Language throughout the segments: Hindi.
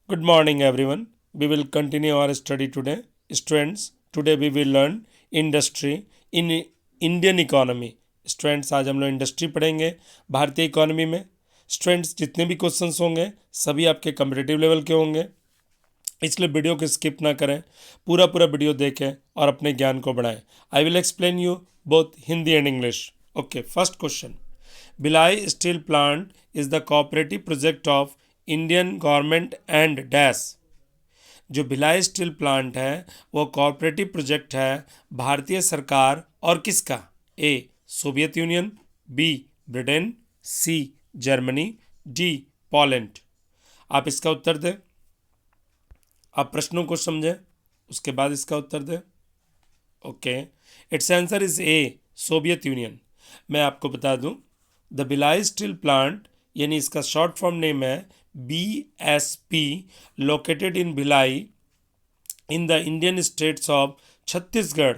Good morning, everyone. We will continue our study today. Students, today we will learn industry in Indian economy. Students आज हम लोग इंडस्ट्री पढ़ेंगे भारतीय इकोनॉमी में। स्टूडेंट्स जितने भी क्वेश्चंस होंगे सभी आपके कम्पिटिटिव लेवल के होंगे, इसलिए वीडियो को स्किप ना करें, पूरा पूरा वीडियो देखें और अपने ज्ञान को बढ़ाएं। I will explain you both Hindi and English. Okay, first question. Bhilai steel plant is the cooperative project of Indian government and dash. जो भिलाई स्टील प्लांट है वो कोऑपरेटिव प्रोजेक्ट है भारतीय सरकार और किसका? A Soviet Union, B Britain, C Germany, D Poland. आप इसका उत्तर दें। आप प्रश्नों को समझें, उसके बाद इसका उत्तर दें। Okay, it's answer is a Soviet union. मैं आपको बता दूं, द भिलाई स्टील प्लांट यानी इसका शॉर्ट फॉर्म नेम है BSP, located in Bhilai in the Indian states of Chhattisgarh,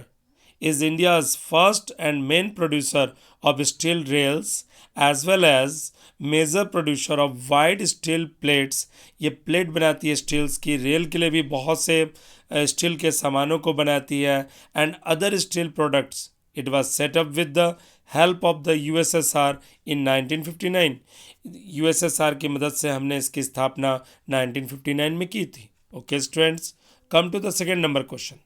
is India's first and main producer of steel rails as well as major producer of wide steel plates. ये प्लेट बनाती है स्टील्स की, रेल के लिए भी बहुत से स्टील के सामानों को बनाती है and other steel products. It was setup with the help of the USSR in 1959। USSR की मदद से हमने इसकी स्थापना 1959 में की थी। Okay students, come to the second number question.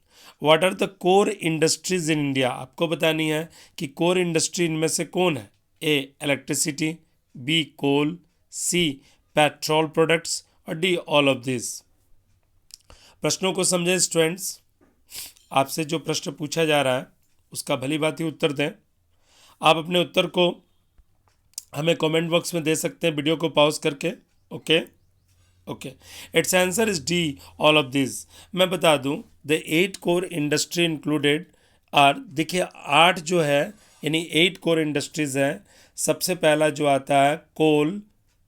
What are the core industries in India. आपको बतानी है कि कोर इंडस्ट्री इनमें से कौन है? ए इलेक्ट्रिसिटी, बी कोल, सी पेट्रोल प्रोडक्ट्स और डी ऑल ऑफ दिस। प्रश्नों को समझें स्टूडेंट्स। आपसे जो प्रश्न पूछा जा रहा है उसका भली बात ही उत्तर दें। आप अपने उत्तर को हमें कमेंट बॉक्स में दे सकते हैं वीडियो को पॉज करके। Okay okay, it's answer is D all of this. मैं बता दूं, the 8 core industry included are, देखिए 8 जो है यानी 8 कोर इंडस्ट्रीज हैं। सबसे पहला जो आता है coal,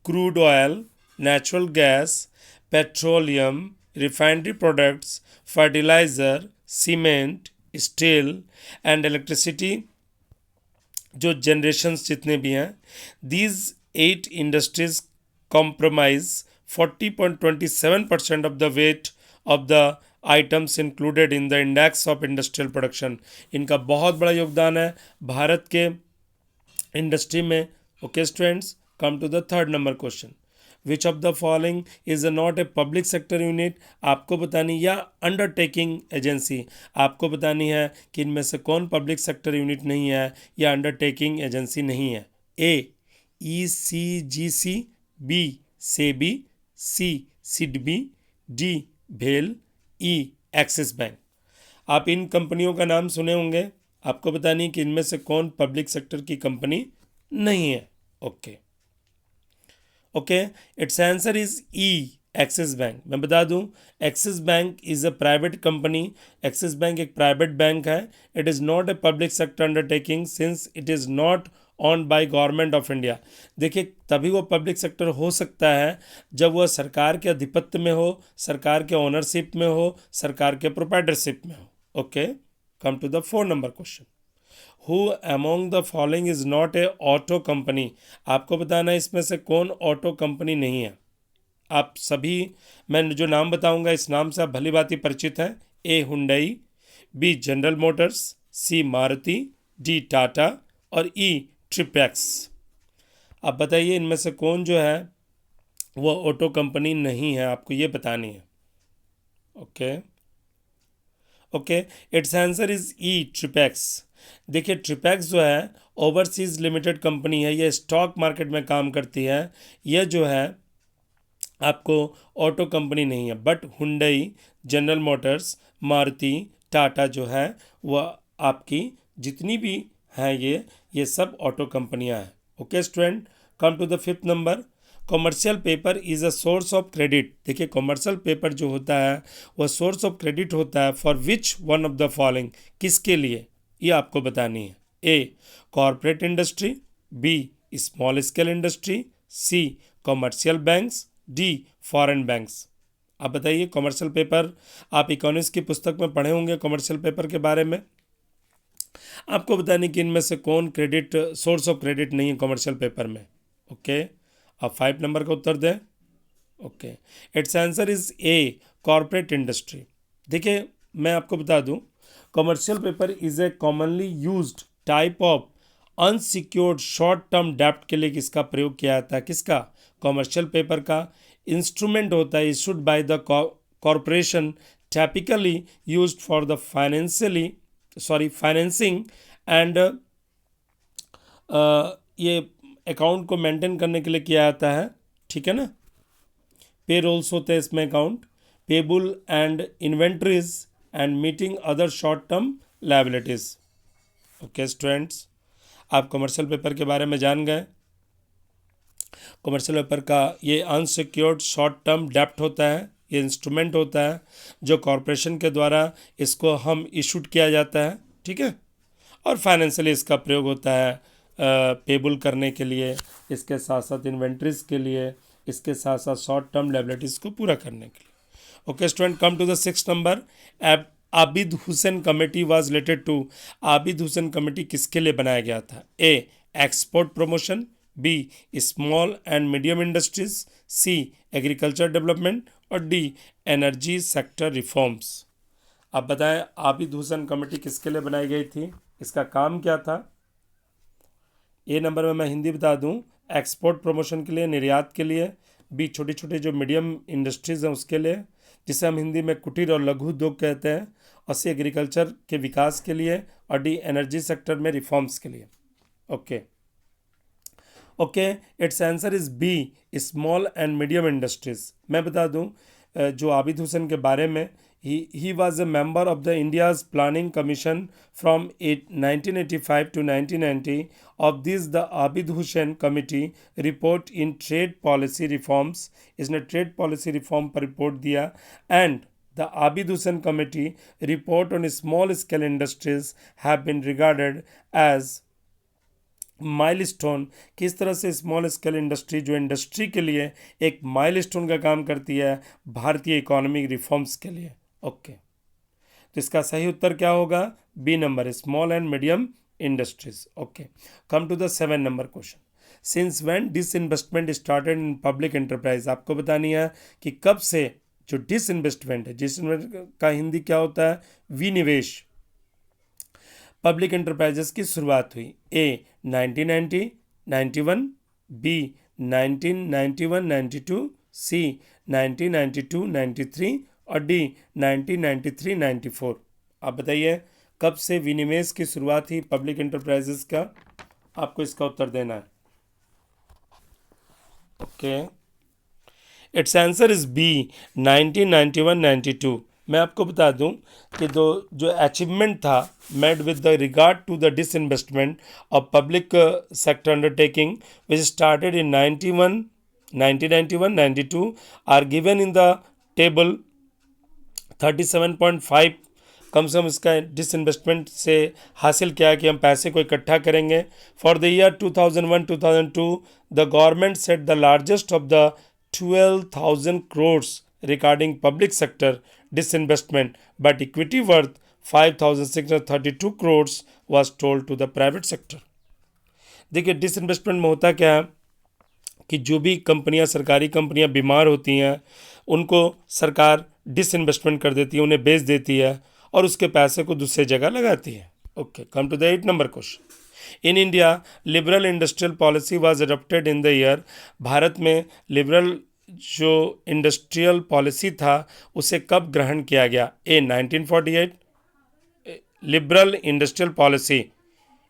crude oil, natural gas, petroleum, refinery products, fertiliser, cement, steel and electricity. जो जनरेशन्स जितने भी हैं, these 8 industries compromise 40.27% of the weight of the items included in the index of industrial production। इनका बहुत बड़ा योगदान है भारत के इंडस्ट्री में। Okay students, come to the third number question. Which of the following is not a public sector unit. आपको बतानी, या अंडरटेकिंग एजेंसी। आपको बतानी है कि इनमें से कौन पब्लिक सेक्टर यूनिट नहीं है या अंडरटेकिंग एजेंसी नहीं है। ए ECGC, बी सेबी, सी सिडबी, डी भेल, ई एक्सिस बैंक। आप इन कंपनियों का नाम सुने होंगे। आपको बतानी कि इनमें से कौन पब्लिक सेक्टर की कंपनी नहीं है। Okay okay, it's answer is E axis bank. मैं बता दूं, axis bank is a private company. Axis bank एक प्राइवेट बैंक है। It is not a public sector undertaking since it is not on by government of India. देखिए, तभी वो पब्लिक सेक्टर हो सकता है जब वह सरकार के आधिपत्य में हो, सरकार के ओनरशिप में हो, सरकार के प्रोप्राइटरशिप में हो। Okay, come to the 4 number question. Who among the following is not a auto company. आपको बताना है इसमें से कौन ऑटो कंपनी नहीं है। आप सभी, मैं जो नाम बताऊंगा इस नाम से आप भली भांति परिचित हैं। ए हुंडई, बी जनरल मोटर्स, सी मारुति, डी टाटा और ई ट्रिपैक्स। आप बताइए इनमें से कौन जो है वो ऑटो कंपनी नहीं है, आपको ये बतानी है। Okay okay, it's answer is E ट्रिपैक्स। देखिए, ट्रिपैक्स जो है ओवरसीज लिमिटेड कंपनी है, ये स्टॉक मार्केट में काम करती है। यह जो है आपको ऑटो कंपनी नहीं है, but Hyundai, general Motors, Maruti, Tata जो है वह आपकी जितनी भी हैं ये सब ऑटो कंपनियां हैं। Okay student, come to the 5th number. Commercial paper is a source of credit. देखिए, कॉमर्शियल पेपर जो होता है वह सोर्स ऑफ क्रेडिट होता है for which one of the following. किसके लिए, ये आपको बतानी है। A corporate industry, B small scale industry, C commercial banks, D foreign banks. आप बताइए, कॉमर्शियल पेपर आप इकोनॉमिक्स की पुस्तक में पढ़े होंगे कॉमर्शियल पेपर के बारे में। आपको बताने कि इनमें से कौन क्रेडिट, सोर्स ऑफ क्रेडिट नहीं है कॉमर्शियल पेपर में। ओके, आप 5 नंबर का उत्तर दें। Okay, it's answer is a, corporate industry. देखिए मैं आपको बता दूं, commercial paper is a commonly used type of unsecured short term डेब्ट के लिए किसका प्रयोग किया जाता है, किसका, कमर्शियल पेपर का इंस्ट्रूमेंट होता है issued by the corporation, typically used for the financing and ये अकाउंट को मेंटेन करने के लिए किया जाता है, ठीक है ना। पे रोल्स होते हैं इसमें, account payable and inventories and meeting other short term liabilities. Okay students, आप कमर्शियल पेपर के बारे में जान गए। कमर्शियल पेपर का ये अनसिक्योर्ड शॉर्ट टर्म डेप्ट होता है, ये इंस्ट्रूमेंट होता है जो कॉरपोरेशन के द्वारा इसको हम इशूड किया जाता है, ठीक है। और फाइनेंशियली इसका प्रयोग होता है पेबल करने के लिए, इसके साथ साथ इन्वेंट्रीज के लिए, इसके साथ साथ शॉर्ट टर्म लायबिलिटीज़ को पूरा करने के लिए। Okay student, come to the 6th number. Abid Hussain committee was related to, Abid Hussain committee किसके लिए बनाया गया था, A export promotion, B small and medium industries, C agriculture development और डी एनर्जी सेक्टर रिफॉर्म्स। आप बताएं आबिद हुसैन कमेटी किसके लिए बनाई गई थी, इसका काम क्या था। ए नंबर में मैं हिंदी बता दूं, एक्सपोर्ट प्रमोशन के लिए, निर्यात के लिए, बी छोटी छोटी जो मीडियम इंडस्ट्रीज़ हैं उसके लिए, जिसे हम हिंदी में कुटीर और लघु उद्योग कहते हैं, और सी एग्रीकल्चर के विकास के लिए, और डी एनर्जी सेक्टर में रिफॉर्म्स के लिए। Okay okay, it's answer is B, small and medium industries. मैं बता दूं जो आबिद हुसैन के बारे में, he was a member of the India's Planning Commission from 1985 to 1990. Of this, the Abid Hussain Committee report in trade policy reforms, इसने trade policy reform पर report दिया, and the Abid Hussain Committee report on small scale industries have been regarded as milestone. किस तरह से स्मॉल स्केल इंडस्ट्री जो इंडस्ट्री के लिए एक माइलस्टोन का काम करती है भारतीय इकोनॉमिक रिफॉर्म्स के लिए। ओके तो इसका सही उत्तर क्या होगा, B number, small and medium industries. Okay, come to the 7 number question. Since when disinvestment started in public enterprise, आपको बतानी है कि कब से जो डिसइन्वेस्टमेंट है, डिसइन्वेस्टमेंट का हिंदी क्या होता है, विनिवेश, पब्लिक एंटरप्राइजेस की शुरुआत हुई। ए 1990 91, बी 1991 92, सी 1992 93 और डी 1993 94। आप बताइए कब से विनिवेश की शुरुआत हुई पब्लिक एंटरप्राइजेस का, आपको इसका उत्तर देना है। Okay, it's answer is B 1991 92। मैं आपको बता दूं कि जो अचीवमेंट था made with the regard to the disinvestment of public sector undertaking which started in 1991 92 are given in the table 37.5। कम से कम इसका डिसइन्वेस्टमेंट से हासिल किया कि हम पैसे को इकट्ठा करेंगे। For the year 2001-2002 the government set the largest of the 12,000 crores regarding public sector disinvestment, but equity worth 5,632 crores was told to the private sector. देखिए डिसइन्वेस्टमेंट में होता क्या है कि जो भी कंपनियां, सरकारी कंपनियां बीमार होती हैं उनको सरकार डिसइन्वेस्टमेंट कर देती है, उन्हें बेच देती है और उसके पैसे को दूसरी जगह लगाती है। Okay, come to the 8 number question. In India liberal industrial policy was adopted in the year, Bharat में लिबरल जो इंडस्ट्रियल पॉलिसी था उसे कब ग्रहण किया गया, A 1948, liberal industrial policy,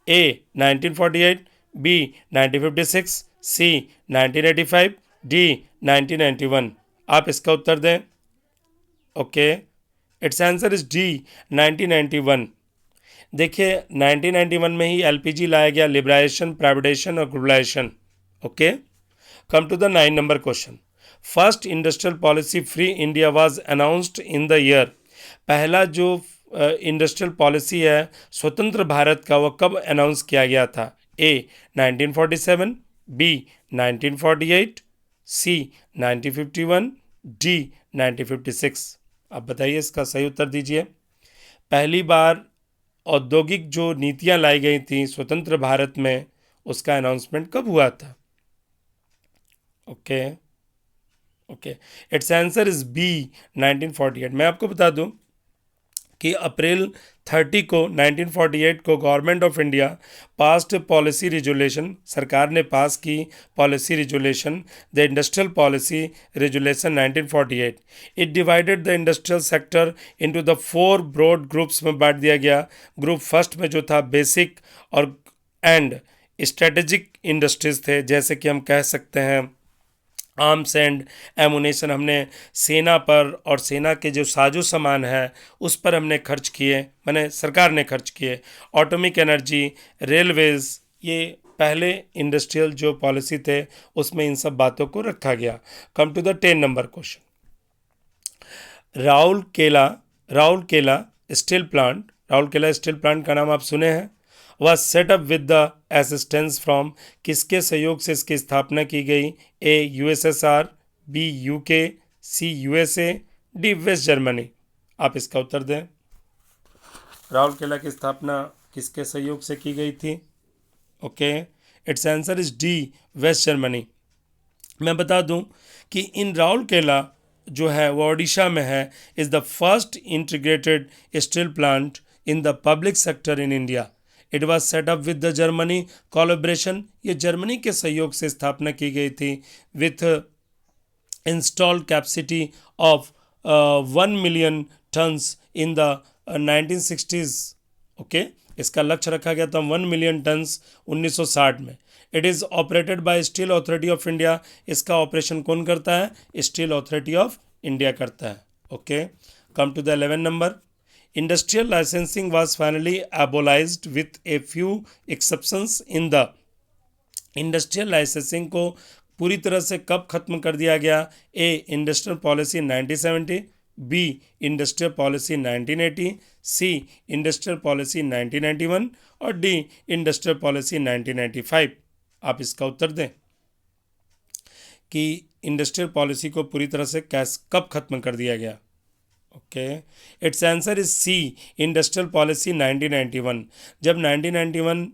A 1948, B 1956, C 1985, D 1991। आप इसका उत्तर दें। Okay, it's answer is D 1991। देखिए 1991 में ही एलपीजी लाया गया, लिबराइजेशन, प्राइवेटाइजेशन और globalisation. Okay, come to the 9 number question. First industrial policy free India was announced in the year, पहला जो इंडस्ट्रियल पॉलिसी है स्वतंत्र भारत का वो कब अनाउंस किया गया था, ए 1947, बी 1948, सी 1951, डी 1956। अब बताइए इसका सही उत्तर दीजिए। पहली बार औद्योगिक जो नीतियां लाई गई थी स्वतंत्र भारत में उसका अनाउंसमेंट कब हुआ था। Okay, okay, it's answer is B 1948। मैं आपको बता दूं कि अप्रैल 30 को 1948 को government of India passed policy resolution, सरकार ने पास की policy resolution, the industrial policy resolution 1948। It divided the industrial sector into the 4 broad groups में बांट दिया गया। ग्रुप फर्स्ट में जो था बेसिक और एंड स्ट्रेटेजिक इंडस्ट्रीज थे, जैसे कि हम कह सकते हैं आर्म्स एंड एमुनेशन, हमने सेना पर और सेना के जो साजो सामान है उस पर हमने खर्च किए, मैंने सरकार ने खर्च किए। ऑटोमिक एनर्जी, रेलवेज, ये पहले इंडस्ट्रियल जो पॉलिसी थे उसमें इन सब बातों को रखा गया। Come to the 10 number question. Rourkela Rourkela steel plant, Rourkela steel plant का नाम आप सुने हैं, वह set up with the assistance from, किसके सहयोग से इसकी स्थापना की गई? A USSR, B UK, C USA, D West Germany. आप इसका उत्तर दें। राउरकेला की स्थापना किसके सहयोग से की गई थी? Okay, it's answer is D West Germany. मैं बता दूं कि इन राउरकेला जो है वो ओडिशा में है, is the first integrated steel plant in the public sector in India. It was setup with the Germany collaboration, ये जर्मनी के सहयोग से स्थापना की गई थी with installed capacity of 1 million turns in the 1960s। Okay, इसका लक्ष्य रखा गया था 1 मिलियन टन्स 1960 में। It is operated by Steel Authority of India, इसका ऑपरेशन कौन करता है? स्टील अथॉरिटी ऑफ इंडिया करता है। Okay, come to the 11 number. Industrial licensing was finally abolished with a few exceptions in the, industrial licensing को पूरी तरह से कब खत्म कर दिया गया? A industrial policy 1970, B industrial policy 1980, C industrial policy 1991 और डी इंडस्ट्रियल पॉलिसी 1995। आप इसका उत्तर दें कि इंडस्ट्रियल पॉलिसी को पूरी तरह से कब खत्म कर दिया गया? Okay, it's answer is C industrial policy 1991। जब 1991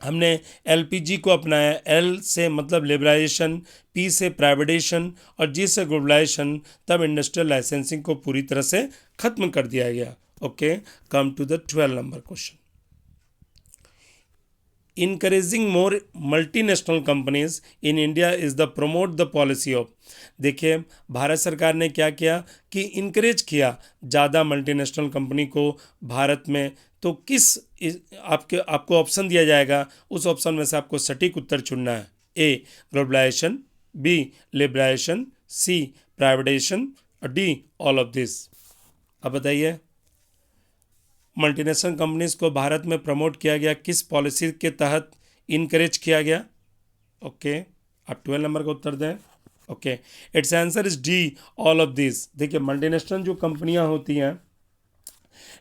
हमने एलपीजी को अपनाया, एल से मतलब लिबरलाइजेशन, पी से प्राइवेटाइजेशन और जी से ग्लोबलाइजेशन, तब इंडस्ट्रियल लाइसेंसिंग को पूरी तरह से खत्म कर दिया गया। Okay, come to the 12 number question. Encouraging more multinational companies in India is the promote the policy of, देखिए भारत सरकार ने क्या किया कि इनकरेज किया ज़्यादा मल्टीनेशनल कंपनी को भारत में। तो आपको ऑप्शन दिया जाएगा, उस ऑप्शन में से आपको सटीक उत्तर चुनना है। ए ग्लोबलाइजेशन, बी लिबरलाइजेशन, सी प्राइवेटाइजेशन और डी ऑल ऑफ दिस। अब बताइए, मल्टीनेशनल कंपनीज को भारत में प्रमोट किया गया किस पॉलिसी के तहत इनकरेज किया गया? ओके, आप 12 नंबर का उत्तर दें। Okay, it's answer is D all of this. देखिए मल्टीनेशनल जो कंपनियां होती हैं,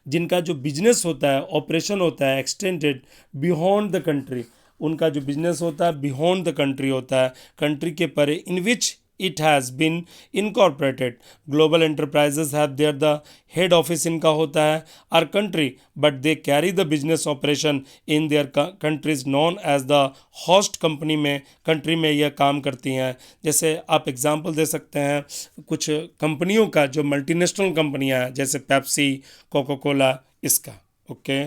जिनका जो बिजनेस होता है, ऑपरेशन होता है एक्सटेंडेड बियॉन्ड द कंट्री, उनका जो बिजनेस होता है बियॉन्ड द कंट्री होता है, कंट्री के परे, इन विच it has been incorporated. Global enterprises have their the head office इनका होता है our country, but they carry the business operation in their countries known as the host company में, कंट्री में यह काम करती हैं। जैसे आप एग्जांपल दे सकते हैं कुछ कंपनियों का जो मल्टीनेशनल कंपनियां हैं, जैसे पेप्सी, कोका कोला, इसका। Okay,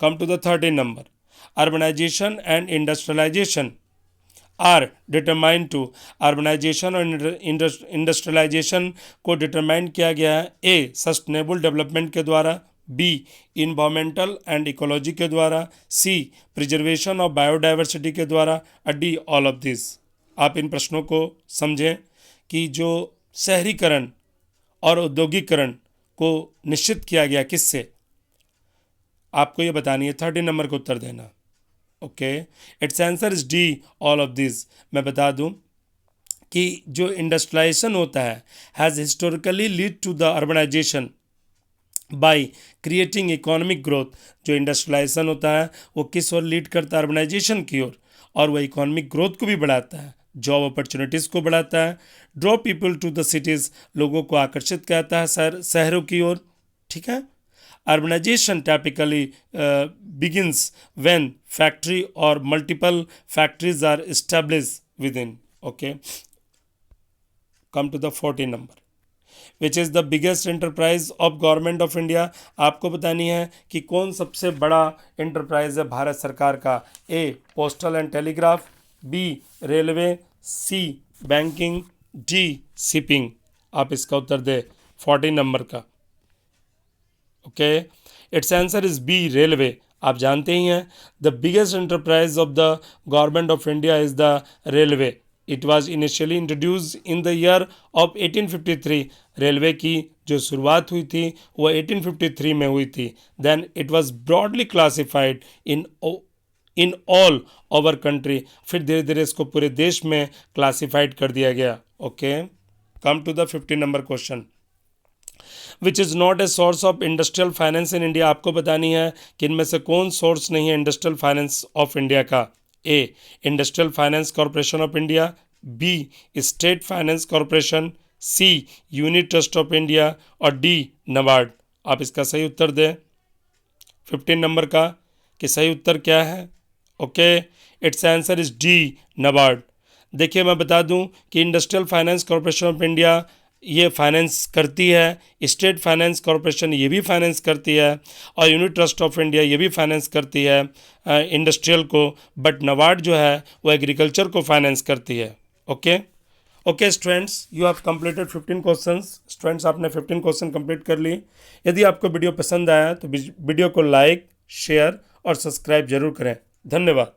come to the 13 number. Urbanisation and industrialisation are determine to, urbanisation और इंडस्ट्रियलाइजेशन को डिटरमाइन किया गया है ए सस्टेनेबल डेवलपमेंट के द्वारा, बी इन्वायरमेंटल एंड इकोलॉजी के द्वारा, सी प्रिजर्वेशन ऑफ बायोडाइवर्सिटी के द्वारा और डी ऑल ऑफ दिस। आप इन प्रश्नों को समझें कि जो शहरीकरण और औद्योगिकरण को निश्चित किया गया किससे, आपको ये बतानी है, 13 नंबर का उत्तर देना। Okay, it's answer is D all of this. मैं बता दूं कि जो इंडस्ट्रियलाइजेशन होता है has historically lead to the urbanisation by creating economic growth. जो इंडस्ट्रियलाइजेशन होता है वो किस ओर लीड करता है? अर्बनाइजेशन की ओर, और वह इकोनॉमिक ग्रोथ को भी बढ़ाता है, जॉब अपॉर्चुनिटीज़ को बढ़ाता है, draw people to the cities, लोगों को आकर्षित करता है शहरों की ओर। ठीक है, urbanization typically begins when factory or multiple factories are established within. Okay, come to the 14 number. Which is the biggest enterprise of government of India. आपको बतानी है कि कौन सबसे बड़ा एंटरप्राइज है भारत सरकार का। A postal and telegraph, B railway, C banking, D shipping. आप इसका उत्तर दे 14 नंबर का। Okay, it's answer is B railway. आप जानते ही हैं the biggest enterprise of the government of India is the railway. It was initially introduce in the year of 1853। Railway की जो शुरुआत हुई थी वह 1853 में हुई थी। Then it was broadly classified in all over country. फिर धीरे धीरे इसको पूरे देश में क्लासिफाइड कर दिया गया। Okay, come to the 15 number question. Which is not a source of industrial finance in India. आपको बतानी है कि इनमें से कौन सोर्स नहीं है इंडस्ट्रियल फाइनेंस ऑफ इंडिया का। A Industrial Finance Corporation of India, B State Finance Corporation, C Unit Trust of India और डी नबार्ड। आप इसका सही उत्तर दें 15 नंबर का कि सही उत्तर क्या है। Okay, it's answer is D NABARD. देखिए मैं बता दूं कि industrial Finance Corporation of India ये फाइनेंस करती है, स्टेट फाइनेंस कॉरपोरेशन ये भी फाइनेंस करती है और यूनिट ट्रस्ट ऑफ इंडिया ये भी फाइनेंस करती है इंडस्ट्रियल को, बट नबार्ड जो है वो एग्रीकल्चर को फाइनेंस करती है। Okay okay students, you have completed 15 questions. Students आपने 15 क्वेश्चन कंप्लीट कर लिए। यदि आपको वीडियो पसंद आया तो वीडियो को लाइक, शेयर और सब्सक्राइब जरूर करें। धन्यवाद।